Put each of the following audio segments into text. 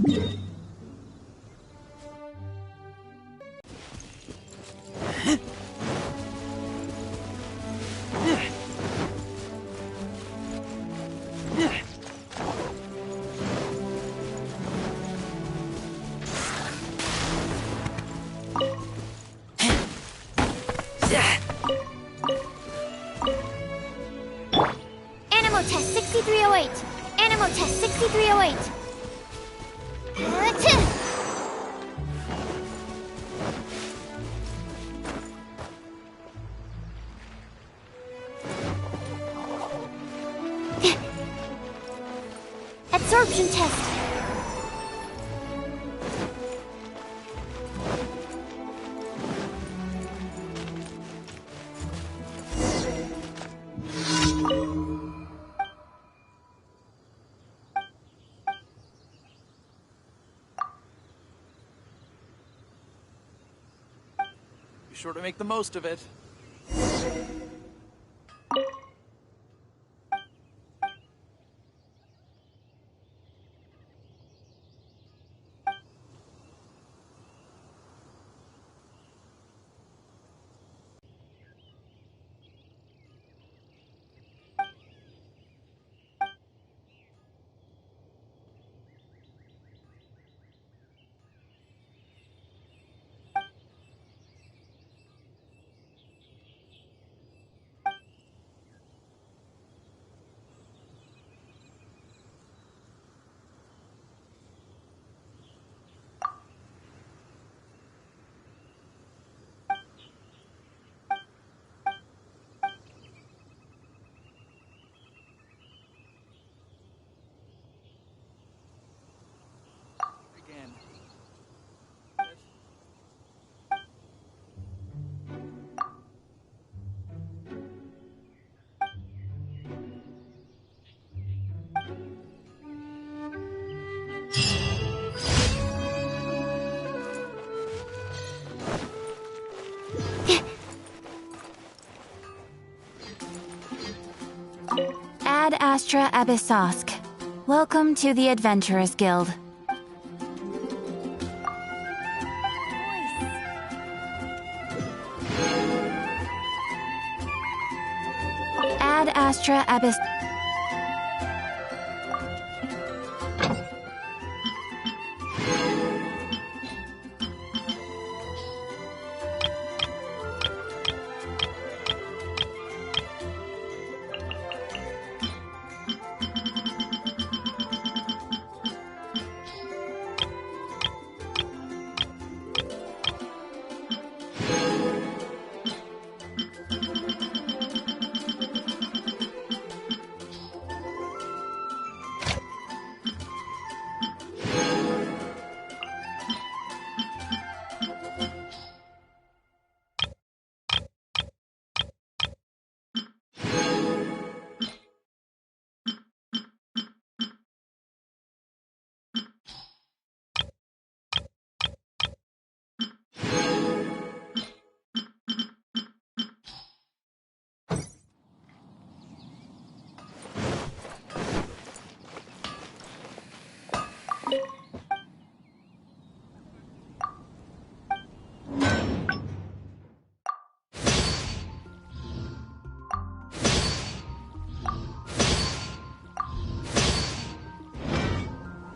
Animal test 6308. Animal test 6308. Absorption test. Be sure to make the most of it. Again. Ad Astra Abyssosk. Welcome to the Adventurers Guild. Ad Astra Abyss.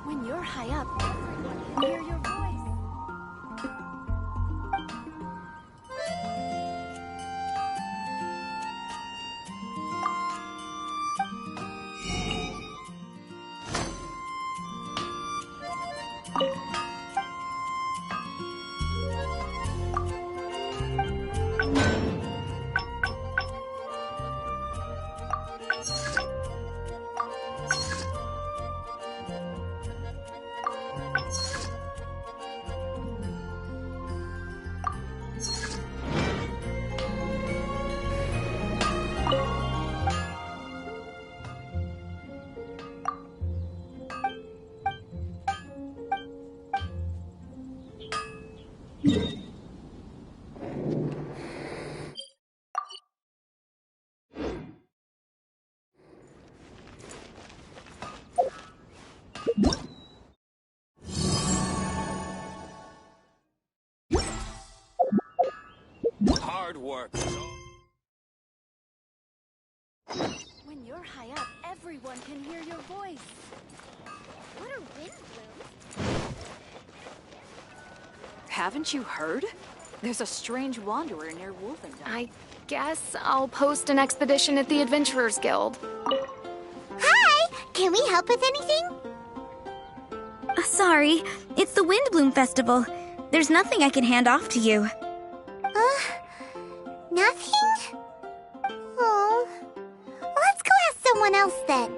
When you're high up, everyone can hear your voice. hard work. When you're high up, everyone can hear your voice. What are wind blooms? Haven't you heard? There's a strange wanderer near Wolfendom. I guess I'll post an expedition at the Adventurers Guild. Hi! Can we help with anything? Sorry, it's the Windbloom Festival. There's nothing I can hand off to you. Nothing? Oh. Let's go ask someone else then.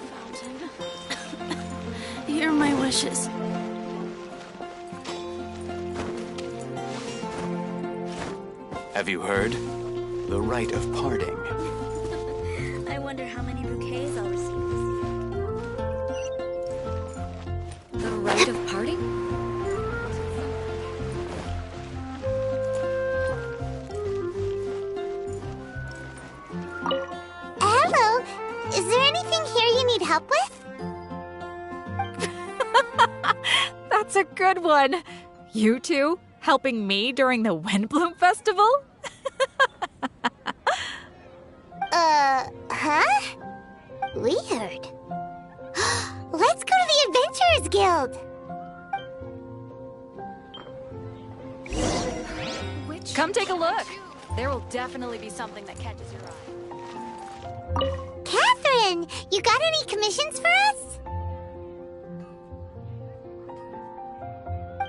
Fountain. Hear my wishes. Have you heard? The rite of parting. I wonder how many bouquets I'll receive this year. The rite of parting? Hello. Is there anything here you need help with? That's a good one. You two helping me during the Windbloom Festival? Huh? Weird. Let's go to the Adventurers Guild. Come take a look. There will definitely be something that catches your eye. Catherine, you got any commissions for us?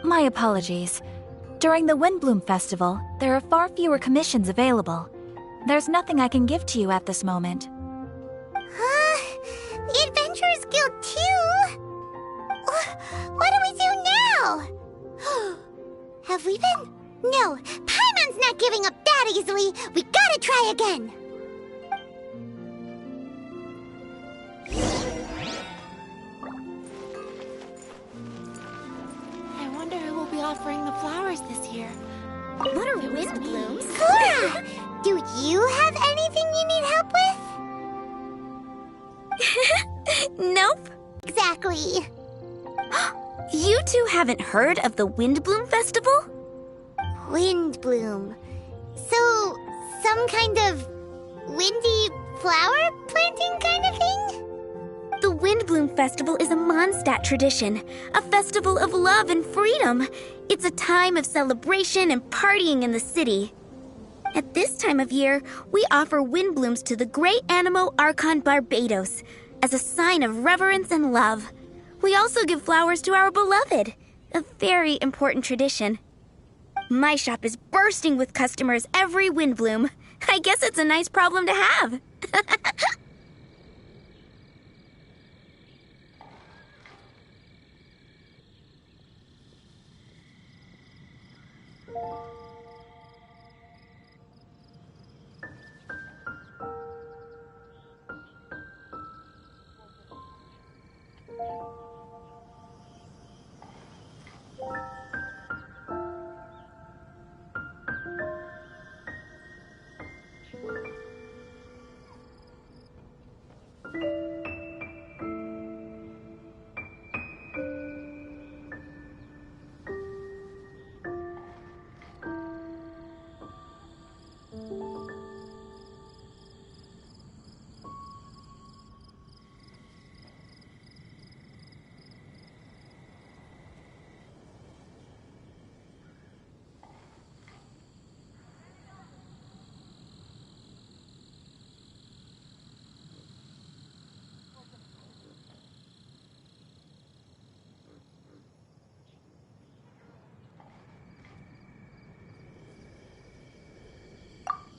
My apologies. During the Windbloom Festival, there are far fewer commissions available. There's nothing I can give to you at this moment. The Adventurers Guild too? What do we do now? Have we been? No, Paimon's not giving up that easily. We gotta try again. I wonder who will be offering the flowers this year. What are It was wind me. blooms? Cora, do you have anything you need help with? Nope. Exactly. You two haven't heard of the Windbloom Festival? Wind bloom. So, some kind of windy flower planting kind of thing? The Windbloom Festival is a Mondstadt tradition, a festival of love and freedom. It's a time of celebration and partying in the city. At this time of year, we offer windblooms to the great Animo Archon Barbados as a sign of reverence and love. We also give flowers to our beloved, a very important tradition. My shop is bursting with customers every windbloom. I guess it's a nice problem to have.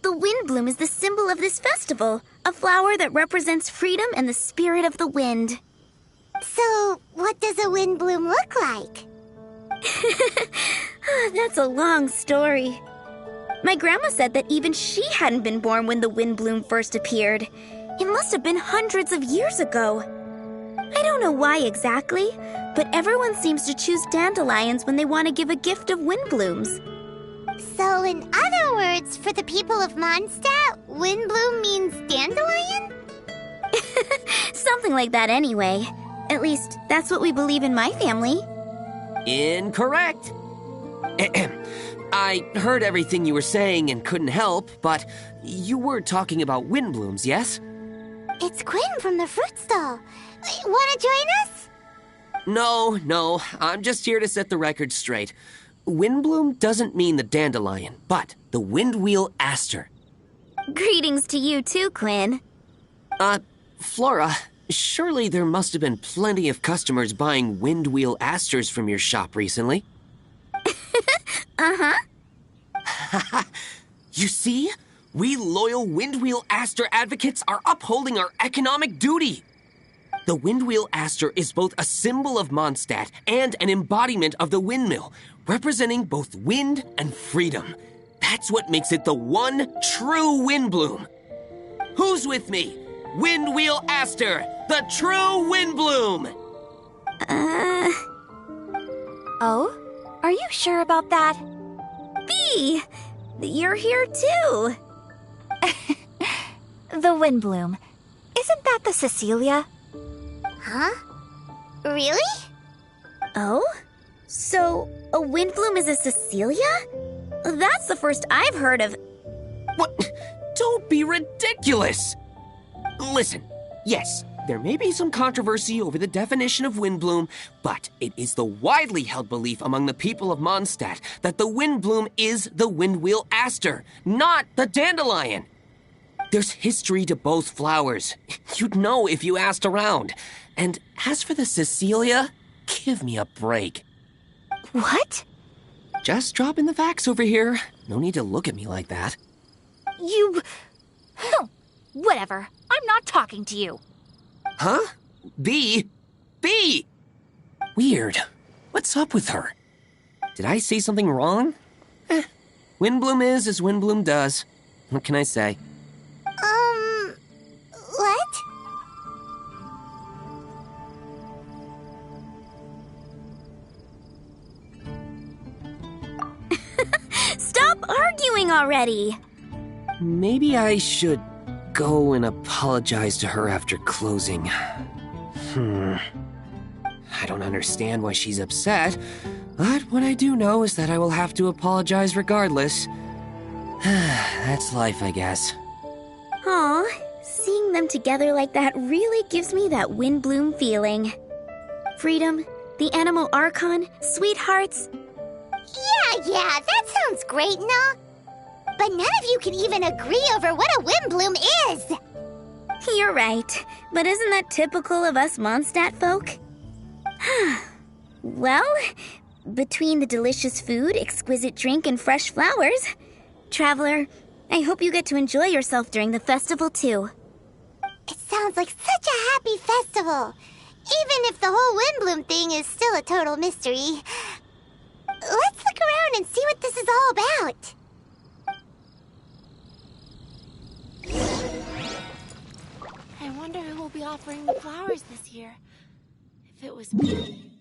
The windbloom is the symbol of this festival, a flower that represents freedom and the spirit of the wind. So, what does a wind bloom look like? That's a long story. My grandma said that even she hadn't been born when the windbloom first appeared. It must have been hundreds of years ago. I don't know why exactly, but everyone seems to choose dandelions when they want to give a gift of windblooms. So, in other words, for the people of Mondstadt, wind bloom means dandelion? Something like that anyway. At least, that's what we believe in my family. Incorrect. I heard everything you were saying and couldn't help, but you were talking about wind blooms, yes? It's Quinn from the fruit stall. Wanna join us? No, I'm just here to set the record straight. Windbloom doesn't mean the dandelion, but the windwheel aster. Greetings to you too, Quinn. Flora, surely there must have been plenty of customers buying windwheel asters from your shop recently. Uh-huh. You see? We loyal windwheel aster advocates are upholding our economic duty. The windwheel aster is both a symbol of Mondstadt and an embodiment of the windmill, representing both wind and freedom. That's what makes it the one true windbloom. Who's with me? Windwheel aster, the true windbloom! Oh? Are you sure about that? Bee! You're here too! The Windbloom. Isn't that the Cecilia? Huh? Really? Oh? So, a windbloom is a Cecilia? That's the first I've heard of. What? Don't be ridiculous! Listen, yes, there may be some controversy over the definition of windbloom, but it is the widely held belief among the people of Mondstadt that the windbloom is the windwheel aster, not the dandelion. There's history to both flowers. You'd know if you asked around. And as for the Cecilia, give me a break. What? Just dropping the facts over here. No need to look at me like that. You... Whatever. I'm not talking to you. Huh? Bee? Weird. What's up with her? Did I say something wrong? Windbloom is as Windbloom does. What can I say? What? Stop arguing already! Maybe I should go and apologize to her after closing. I don't understand why she's upset, but what I do know is that I will have to apologize regardless. That's life, I guess. Aw, seeing them together like that really gives me that Windbloom feeling. Freedom, the Animal Archon, sweethearts. Yeah, that sounds great and all. But none of you can even agree over what a windbloom is. You're right, but isn't that typical of us Mondstadt folk? Well, between the delicious food, exquisite drink, and fresh flowers, Traveler, I hope you get to enjoy yourself during the festival too. It sounds like such a happy festival. Even if the whole windbloom thing is still a total mystery. Let's look around and see what this is all about. I wonder who will be offering the flowers this year. If it was me.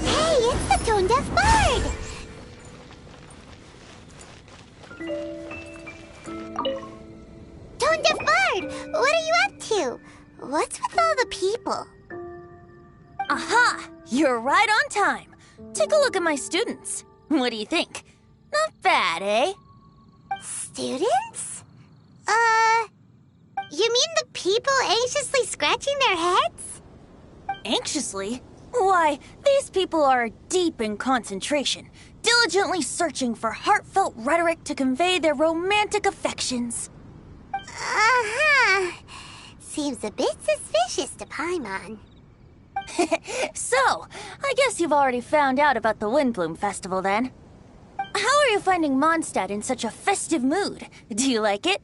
Hey, it's the tone-deaf bird! Tone-deaf bird, what are you up to? What's with all the people? Aha! You're right on time. Take a look at my students. What do you think? Not bad, eh? Students? You mean the people anxiously scratching their heads? Anxiously? Why, these people are deep in concentration, diligently searching for heartfelt rhetoric to convey their romantic affections. Uh-huh. Seems a bit suspicious to Paimon. So, I guess you've already found out about the Windbloom Festival then. How are you finding Mondstadt in such a festive mood? Do you like it?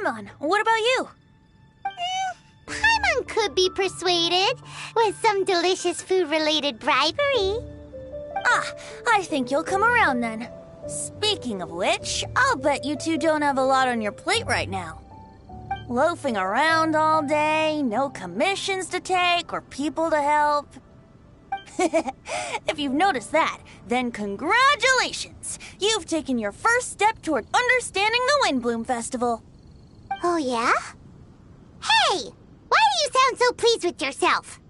Paimon. What about you? Paimon could be persuaded with some delicious food-related bribery. Ah, I think you'll come around then. Speaking of which, I'll bet you two don't have a lot on your plate right now. Loafing around all day, no commissions to take or people to help. If you've noticed that, then congratulations! You've taken your first step toward understanding the Windbloom Festival. Oh, yeah? Hey! Why do you sound so pleased with yourself?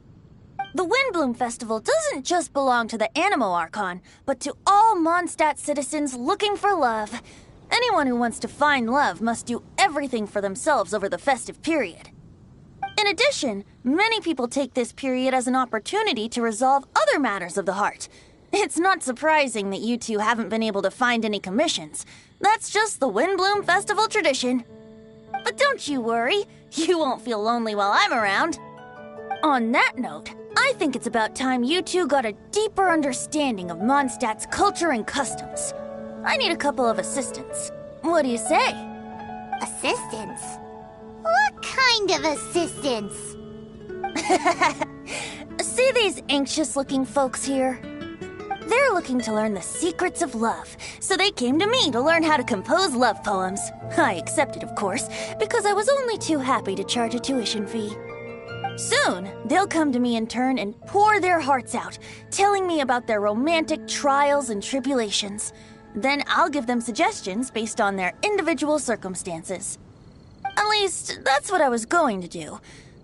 The Windbloom Festival doesn't just belong to the Animo Archon, but to all Mondstadt citizens looking for love. Anyone who wants to find love must do everything for themselves over the festive period. In addition, many people take this period as an opportunity to resolve other matters of the heart. It's not surprising that you two haven't been able to find any commissions. That's just the Windbloom Festival tradition. But don't you worry, you won't feel lonely while I'm around. On that note, I think it's about time you two got a deeper understanding of Mondstadt's culture and customs. I need a couple of assistants. What do you say? Assistance? What kind of assistance? See these anxious-looking folks here? They're looking to learn the secrets of love, so they came to me to learn how to compose love poems. I accepted, of course, because I was only too happy to charge a tuition fee. Soon, they'll come to me in turn and pour their hearts out, telling me about their romantic trials and tribulations. Then I'll give them suggestions based on their individual circumstances. At least, that's what I was going to do.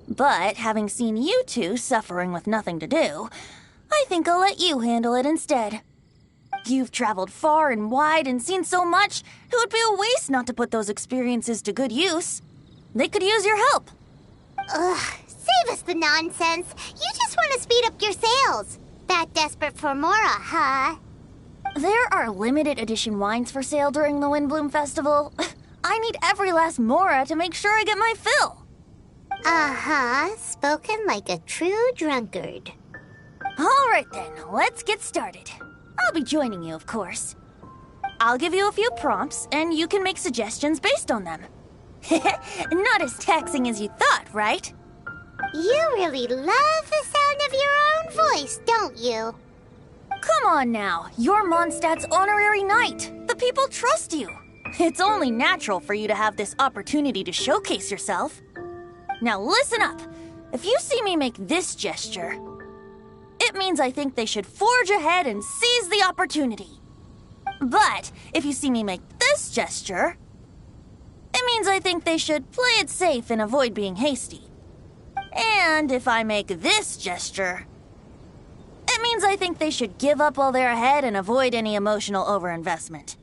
But having seen you two suffering with nothing to do, I think I'll let you handle it instead. You've traveled far and wide and seen so much, it would be a waste not to put those experiences to good use. They could use your help. Ugh, save us the nonsense. You just want to speed up your sales. That desperate for Mora, huh? There are limited edition wines for sale during the Windbloom Festival. I need every last Mora to make sure I get my fill. Uh-huh, spoken like a true drunkard. All right then, let's get started. I'll be joining you, of course. I'll give you a few prompts, and you can make suggestions based on them. Not as taxing as you thought, right? You really love the sound of your own voice, don't you? Come on now, you're Mondstadt's honorary knight. The people trust you. It's only natural for you to have this opportunity to showcase yourself. Now listen up. If you see me make this gesture, it means I think they should forge ahead and seize the opportunity. But if you see me make this gesture, it means I think they should play it safe and avoid being hasty. And if I make this gesture, it means I think they should give up while they're ahead and avoid any emotional overinvestment.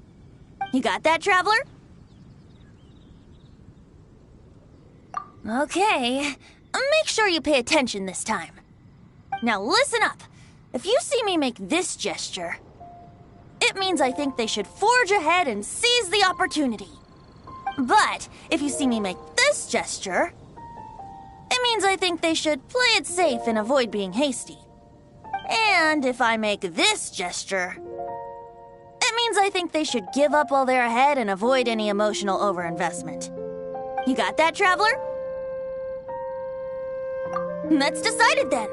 You got that, Traveler? Okay, make sure you pay attention this time. Now listen up. If you see me make this gesture, it means I think they should forge ahead and seize the opportunity. But if you see me make this gesture, it means I think they should play it safe and avoid being hasty. And if I make this gesture, it means I think they should give up while they're ahead and avoid any emotional overinvestment. You got that, Traveler? That's decided then.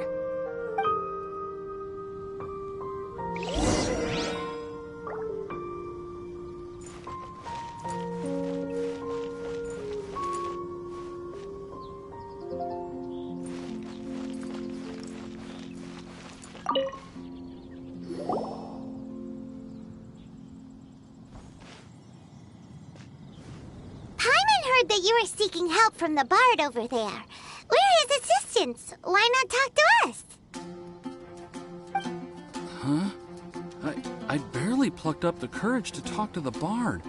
That you are seeking help from the bard over there. Where is assistance? Why not talk to us? Huh? I barely plucked up the courage to talk to the bard.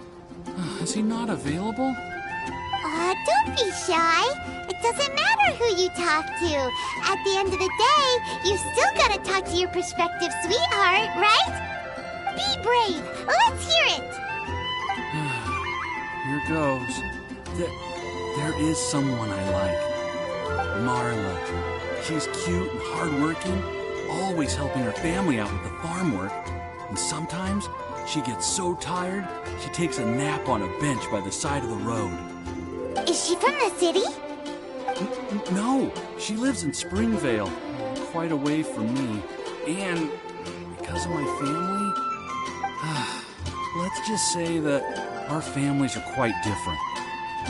Is he not available? Don't be shy. It doesn't matter who you talk to. At the end of the day, you still gotta talk to your prospective sweetheart, right? Be brave. Let's hear it. Here goes. There is someone I like. Marla. She's cute and hardworking, always helping her family out with the farm work. And sometimes she gets so tired, she takes a nap on a bench by the side of the road. Is she from the city? No, she lives in Springvale, quite away from me. And because of my family, let's just say that our families are quite different.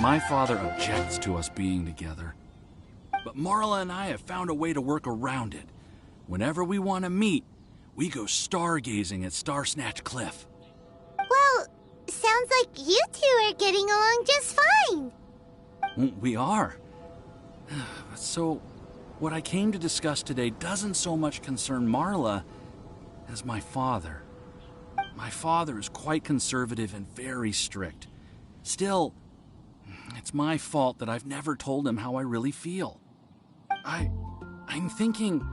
My father objects to us being together. But Marla and I have found a way to work around it. Whenever we want to meet, we go stargazing at Star Snatch Cliff. Well, sounds like you two are getting along just fine. We are. So, what I came to discuss today doesn't so much concern Marla as my father. My father is quite conservative and very strict. Still, it's my fault that I've never told him how I really feel. I'm thinking,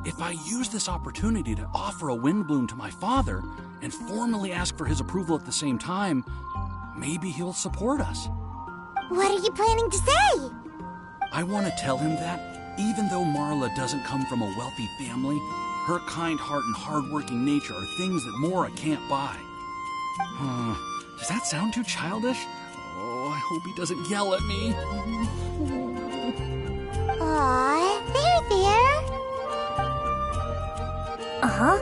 if I use this opportunity to offer a Windbloom to my father and formally ask for his approval at the same time, maybe he'll support us. What are you planning to say? I want to tell him that, even though Marla doesn't come from a wealthy family, her kind heart and hard-working nature are things that Mora can't buy. Does that sound too childish? Oh, I hope he doesn't yell at me. Aw, there. Uh-huh.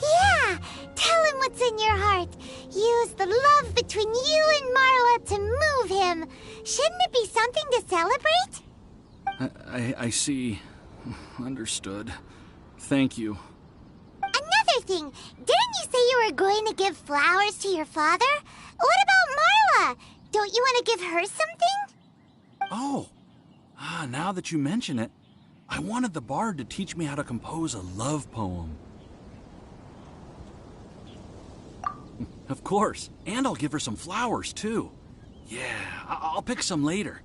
Yeah, tell him what's in your heart. Use the love between you and Marla to move him. Shouldn't it be something to celebrate? I see. Understood. Thank you. Another thing, didn't you say you were going to give flowers to your father? What about Marla? Don't you want to give her something? Oh, now that you mention it, I wanted the bard to teach me how to compose a love poem. Of course, and I'll give her some flowers, too. Yeah, I'll pick some later.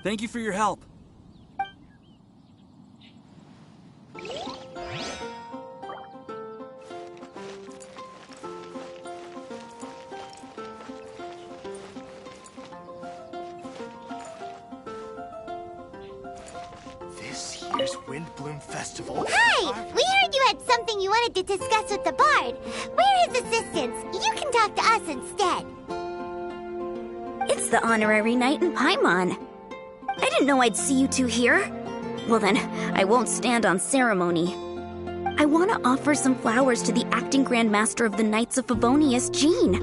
Thank you for your help. This year's Windbloom Festival. Hi! We heard you had something you wanted to discuss with the bard. We're his assistants. You can talk to us instead. It's the honorary knight in Paimon. I didn't know I'd see you two here. Well then, I won't stand on ceremony. I want to offer some flowers to the acting Grand Master of the Knights of Favonius, Jean.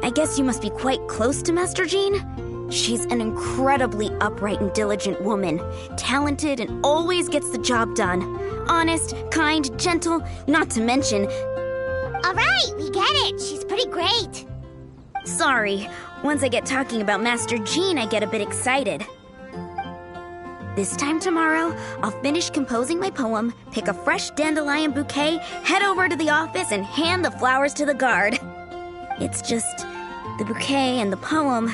I guess you must be quite close to Master Jean? She's an incredibly upright and diligent woman, talented and always gets the job done. Honest, kind, gentle, not to mention... All right, we get it. She's pretty great. Sorry, once I get talking about Master Jean, I get a bit excited. This time tomorrow, I'll finish composing my poem, pick a fresh dandelion bouquet, head over to the office, and hand the flowers to the guard. It's just the bouquet and the poem...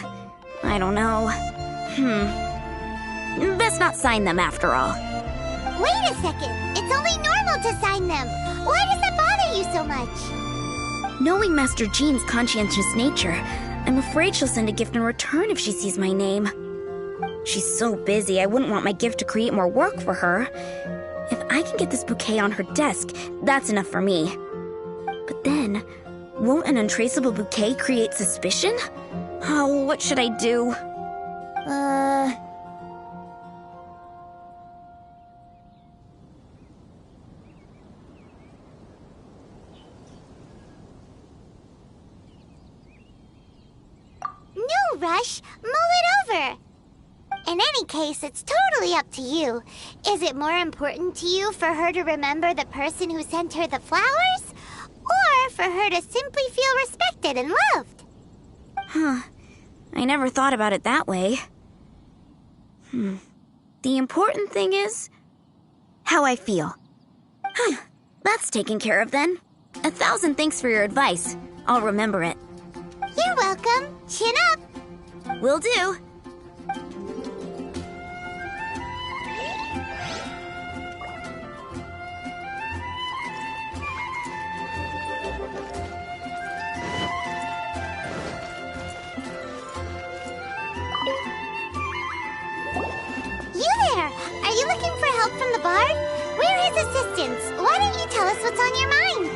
I don't know. Best not sign them after all. Wait a second. It's only normal to sign them. Why does that bother you so much? Knowing Master Jean's conscientious nature, I'm afraid she'll send a gift in return if she sees my name. She's so busy, I wouldn't want my gift to create more work for her. If I can get this bouquet on her desk, that's enough for me. But then, won't an untraceable bouquet create suspicion? Oh, what should I do? No rush. Mull it over. In any case, it's totally up to you. Is it more important to you for her to remember the person who sent her the flowers? Or for her to simply feel respected and loved? Huh. I never thought about it that way. The important thing is how I feel. That's taken care of then. 1,000 thanks for your advice. I'll remember it. You're welcome. Chin up. Will do. looking for help from the bard? We're his assistants. Why don't you tell us what's on your mind?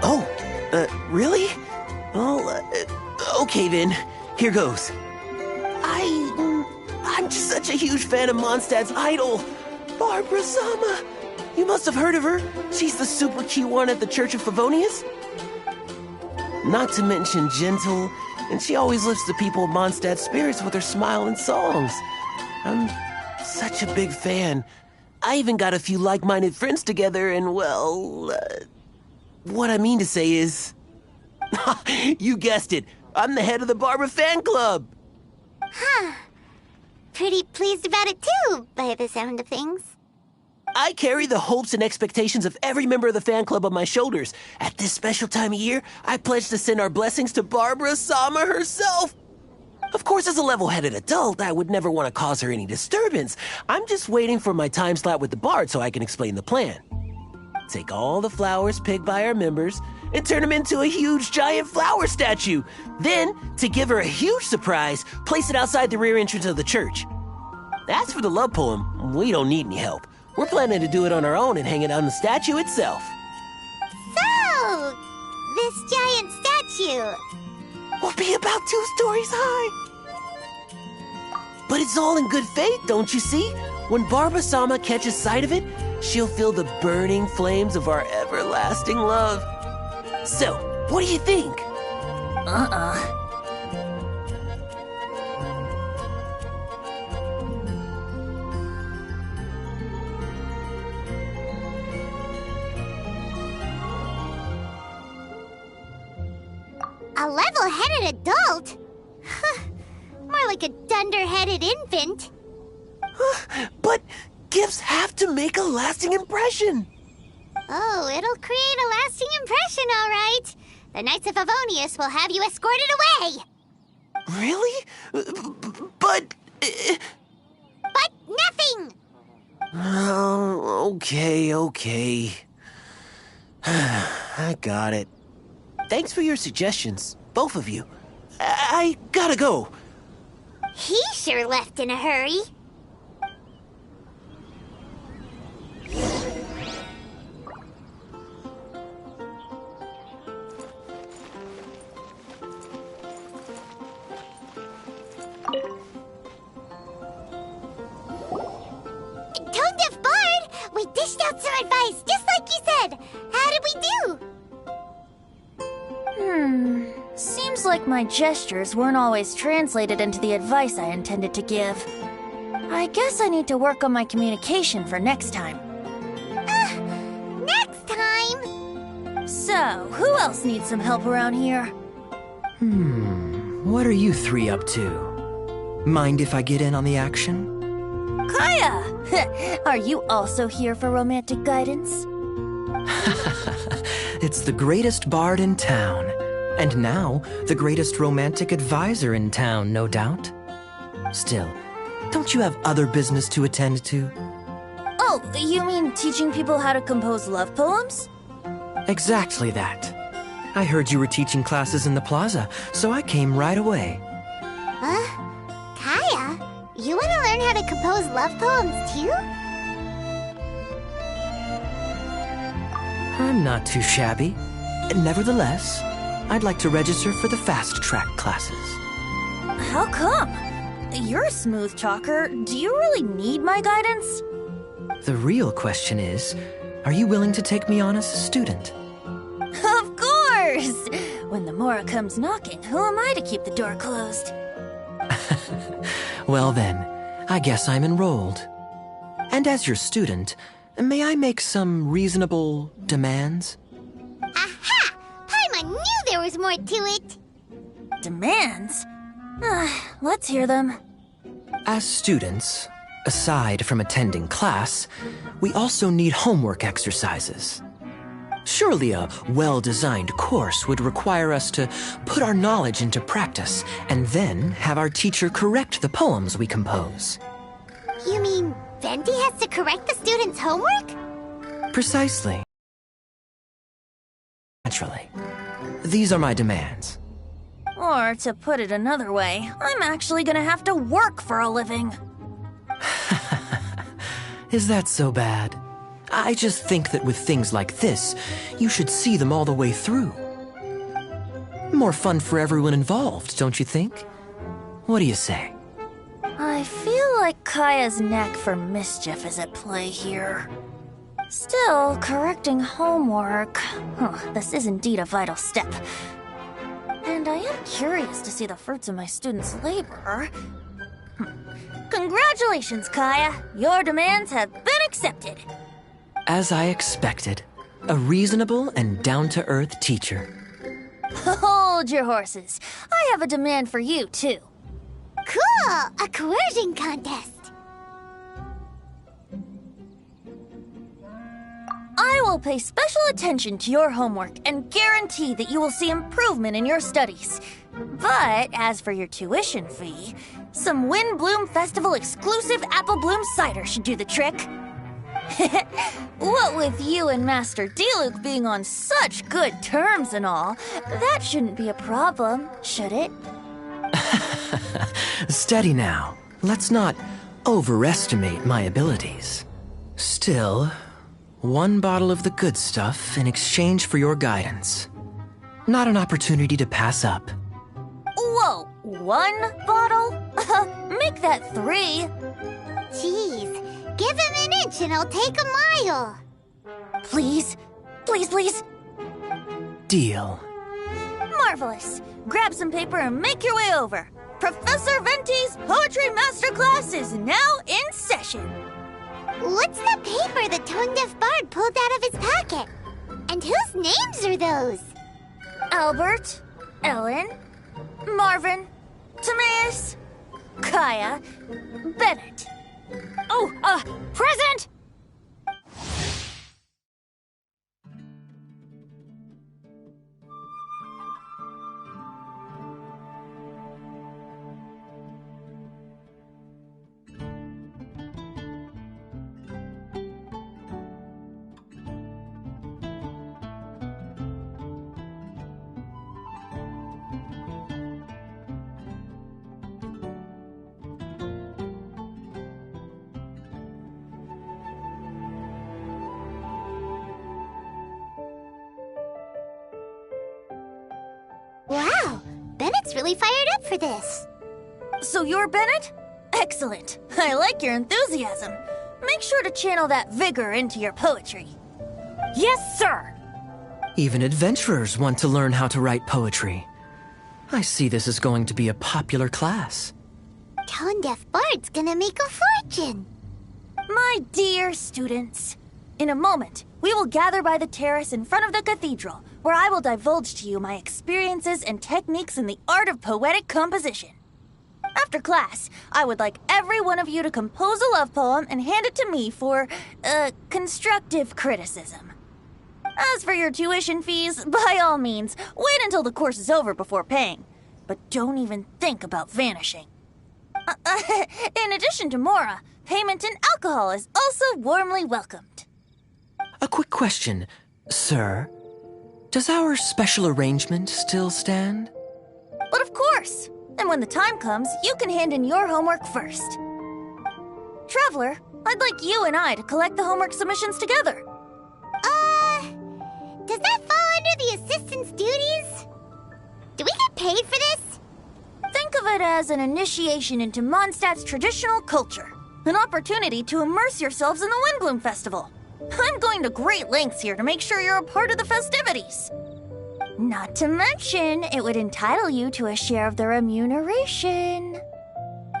Oh, really? Well, okay then. Here goes. I'm just such a huge fan of Mondstadt's idol, Barbara Sama. You must have heard of her. She's the super cute one at the Church of Favonius. Not to mention gentle, and she always lifts the people of Mondstadt's spirits with her smile and songs. I'm such a big fan. I even got a few like-minded friends together, and well, what I mean to say is... You guessed it. I'm the head of the Barbara fan club. Huh. Pretty pleased about it too, by the sound of things. I carry the hopes and expectations of every member of the fan club on my shoulders. At this special time of year, I pledge to send our blessings to Barbara Sama herself. Of course, as a level-headed adult, I would never want to cause her any disturbance. I'm just waiting for my time slot with the bard so I can explain the plan. Take all the flowers picked by our members and turn them into a huge giant flower statue. Then, to give her a huge surprise, place it outside the rear entrance of the church. As for the love poem, we don't need any help. We're planning to do it on our own and hang it on the statue itself. So, this giant statue will be about 2 stories high. But it's all in good faith, don't you see? When Barbara Sama catches sight of it, she'll feel the burning flames of our everlasting love. So, what do you think? A level-headed adult? More like a dunder-headed infant. But gifts have to make a lasting impression. Oh, it'll create a lasting impression, all right. The Knights of Favonius will have you escorted away. Really? But... But nothing! Oh, okay. I got it. Thanks for your suggestions, both of you. I gotta go. He sure left in a hurry. Tone-deaf Bard! We dished out some advice, just like you said. How did we do? Seems like my gestures weren't always translated into the advice I intended to give. I guess I need to work on my communication for next time. Next time? So, who else needs some help around here? What are you 3 up to? Mind if I get in on the action? Kaya! Are you also here for romantic guidance? It's the greatest bard in town. And now, the greatest romantic advisor in town, no doubt. Still, don't you have other business to attend to? Oh, you mean teaching people how to compose love poems? Exactly that. I heard you were teaching classes in the plaza, so I came right away. Kaya? You want to learn how to compose love poems too? I'm not too shabby. Nevertheless, I'd like to register for the fast-track classes. How come? You're a smooth talker. Do you really need my guidance? The real question is, are you willing to take me on as a student? Of course! When the Mora comes knocking, who am I to keep the door closed? Well then, I guess I'm enrolled. And as your student, may I make some reasonable demands? Aha! Paimon knew there was more to it! Demands? Let's hear them. As students, aside from attending class, we also need homework exercises. Surely a well-designed course would require us to put our knowledge into practice and then have our teacher correct the poems we compose. You mean Venti has to correct the students' homework? Precisely. Naturally. These are my demands. Or, to put it another way, I'm actually gonna have to work for a living. Is that so bad? I just think that with things like this, you should see them all the way through. More fun for everyone involved, don't you think? What do you say? I feel like Kaya's knack for mischief is at play here. Still, correcting homework. This is indeed a vital step. And I am curious to see the fruits of my students' labor. Congratulations, Kaya! Your demands have been accepted. As I expected, a reasonable and down-to-earth teacher. Hold your horses. I have a demand for you, too. Cool! A coercion contest! I will pay special attention to your homework and guarantee that you will see improvement in your studies. But as for your tuition fee, some Windbloom Festival exclusive Apple Bloom cider should do the trick. What with you and Master Diluc being on such good terms and all, that shouldn't be a problem, should it? Steady now. Let's not overestimate my abilities. Still, one bottle of the good stuff in exchange for your guidance. Not an opportunity to pass up. Whoa, one bottle? Make that 3. Jeez, give him an inch and I'll take a mile. Please, please, please. Deal. Marvelous. Grab some paper and make your way over. Professor Venti's Poetry Masterclass is now in session. What's the paper the tone-deaf bard pulled out of his pocket? And whose names are those? Albert, Ellen, Marvin, Timaeus, Kaya, Bennett. Oh, present! Wow, Bennett's really fired up for this. So you're Bennett? Excellent. I like your enthusiasm. Make sure to channel that vigor into your poetry. Yes, sir! Even adventurers want to learn how to write poetry. I see this is going to be a popular class. Tone-deaf bard's gonna make a fortune. My dear students, in a moment, we will gather by the terrace in front of the cathedral, where I will divulge to you my experiences and techniques in the art of poetic composition. After class, I would like every one of you to compose a love poem and hand it to me for, constructive criticism. As for your tuition fees, by all means, wait until the course is over before paying. But don't even think about vanishing. In addition to Mora, payment in alcohol is also warmly welcomed. A quick question, sir. Does our special arrangement still stand? But of course! And when the time comes, you can hand in your homework first. Traveler, I'd like you and I to collect the homework submissions together. Does that fall under the assistant's duties? Do we get paid for this? Think of it as an initiation into Mondstadt's traditional culture. An opportunity to immerse yourselves in the Windbloom Festival. I'm going to great lengths here to make sure you're a part of the festivities. Not to mention, it would entitle you to a share of the remuneration.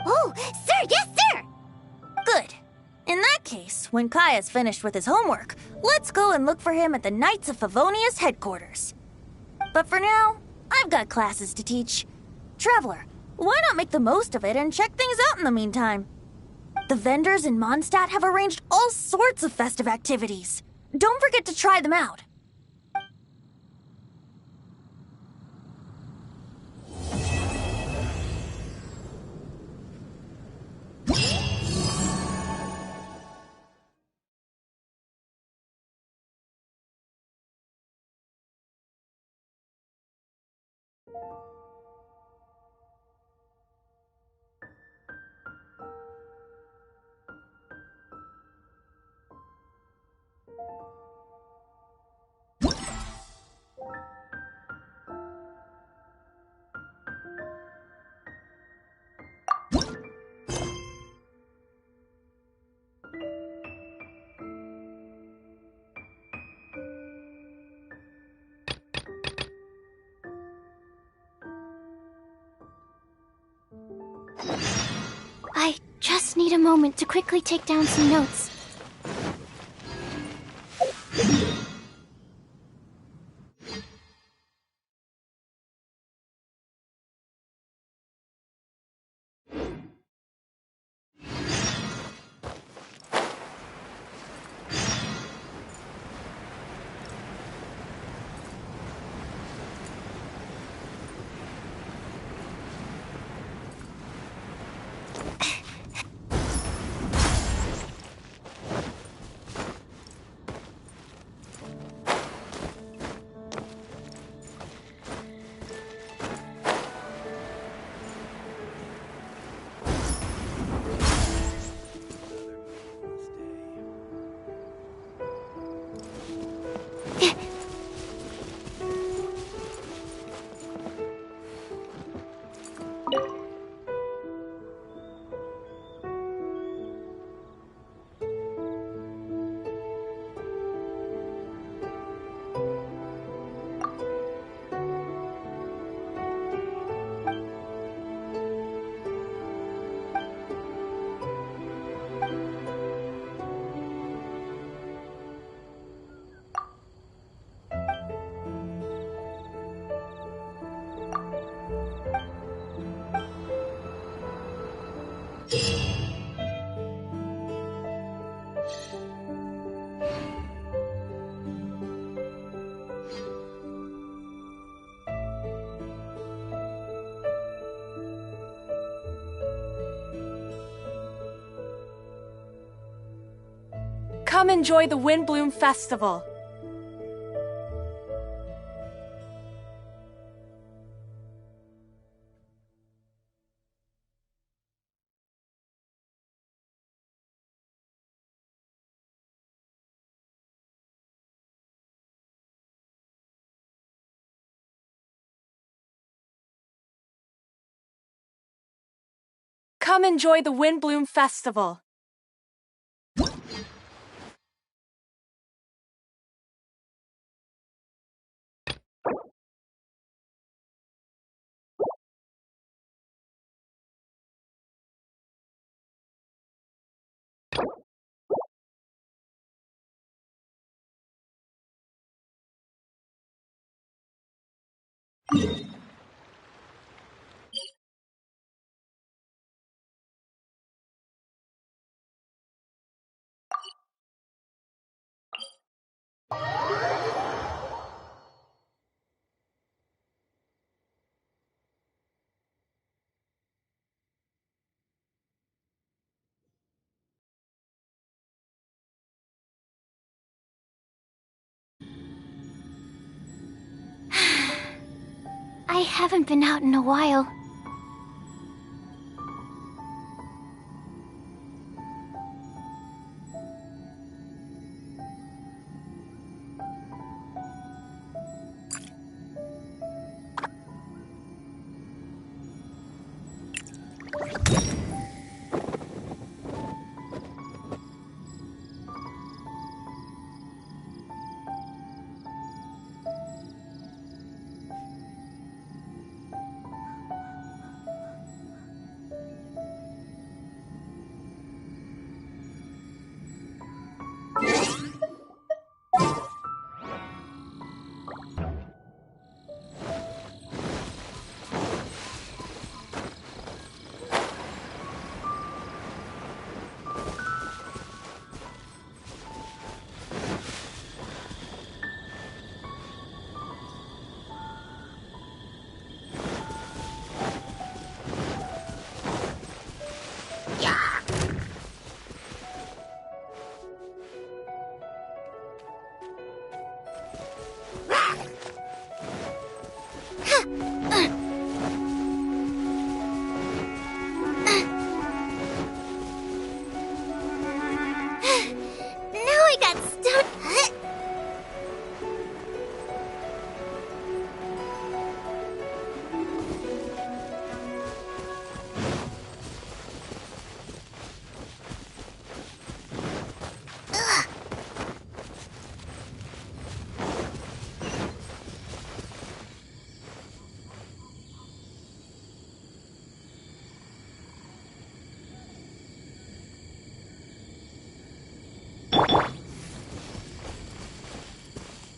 Oh, sir, yes, sir! Good. In that case, when Kaya's finished with his homework, let's go and look for him at the Knights of Favonius headquarters. But for now, I've got classes to teach. Traveler, why not make the most of it and check things out in the meantime? The vendors in Mondstadt have arranged all sorts of festive activities. Don't forget to try them out. I just need a moment to quickly take down some notes. Come enjoy the Windbloom Festival. Come enjoy the Windbloom Festival. I haven't been out in a while.